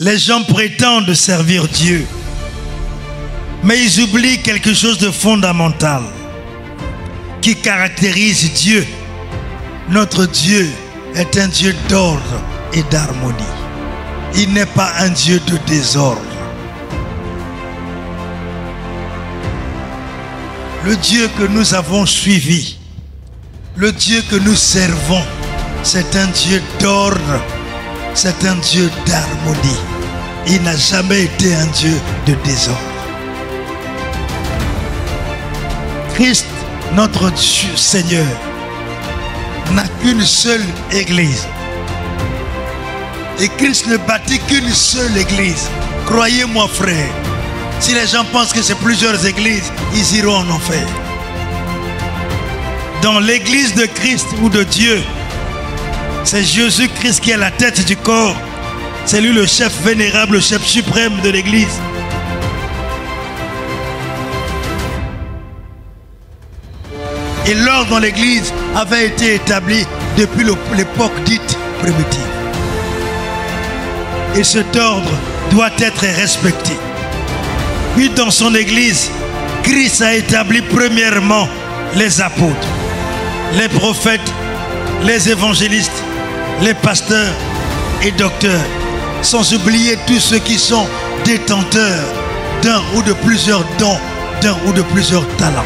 Les gens prétendent servir Dieu, mais ils oublient quelque chose de fondamental qui caractérise Dieu. Notre Dieu est un Dieu d'ordre et d'harmonie. Il n'est pas un Dieu de désordre. Le Dieu que nous avons suivi, le Dieu que nous servons, c'est un Dieu d'ordre, c'est un Dieu d'harmonie. Il n'a jamais été un Dieu de désordre. Christ, notre Dieu, Seigneur, n'a qu'une seule église. Et Christ ne bâtit qu'une seule église. Croyez-moi, frère, si les gens pensent que c'est plusieurs églises, ils iront en enfer. Dans l'église de Christ ou de Dieu, c'est Jésus-Christ qui est la tête du corps. C'est lui le chef vénérable, le chef suprême de l'église. Et l'ordre dans l'église avait été établi depuis l'époque dite primitive. Et cet ordre doit être respecté. Puis dans son église, Christ a établi premièrement les apôtres, les prophètes, les évangélistes, les pasteurs et docteurs, sans oublier tous ceux qui sont détenteurs d'un ou de plusieurs dons, d'un ou de plusieurs talents.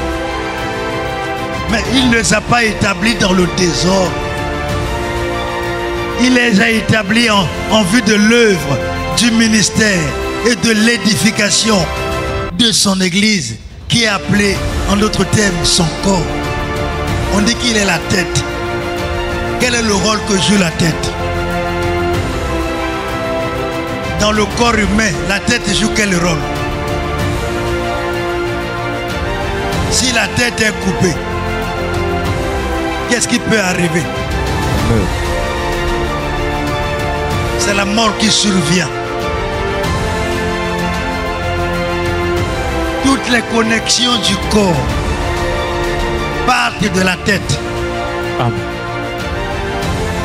Mais il ne les a pas établis dans le désordre. Il les a établis en vue de l'œuvre, du ministère et de l'édification de son église, qui est appelée, en d'autres termes, son corps. On dit qu'il est la tête. Quel est le rôle que joue la tête? Dans le corps humain, la tête joue quel rôle? Si la tête est coupée, qu'est-ce qui peut arriver? C'est la mort qui survient. Toutes les connexions du corps partent de la tête. Amen.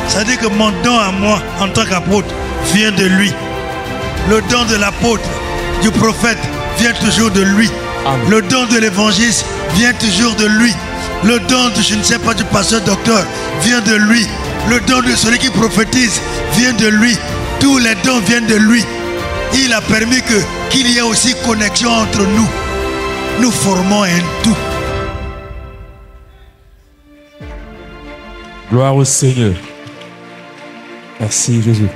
Ça dit que mon don à moi, en tant qu'apôtre, vient de lui. Le don de l'apôtre, du prophète, vient toujours de lui. Amen. Le don de l'évangéliste vient toujours de lui. Le don de, je ne sais pas, du pasteur docteur vient de lui. Le don de celui qui prophétise vient de lui. Tous les dons viennent de lui. Il a permis qu'il y ait aussi connexion entre nous. Nous formons un tout. Gloire au Seigneur. Merci Jésus.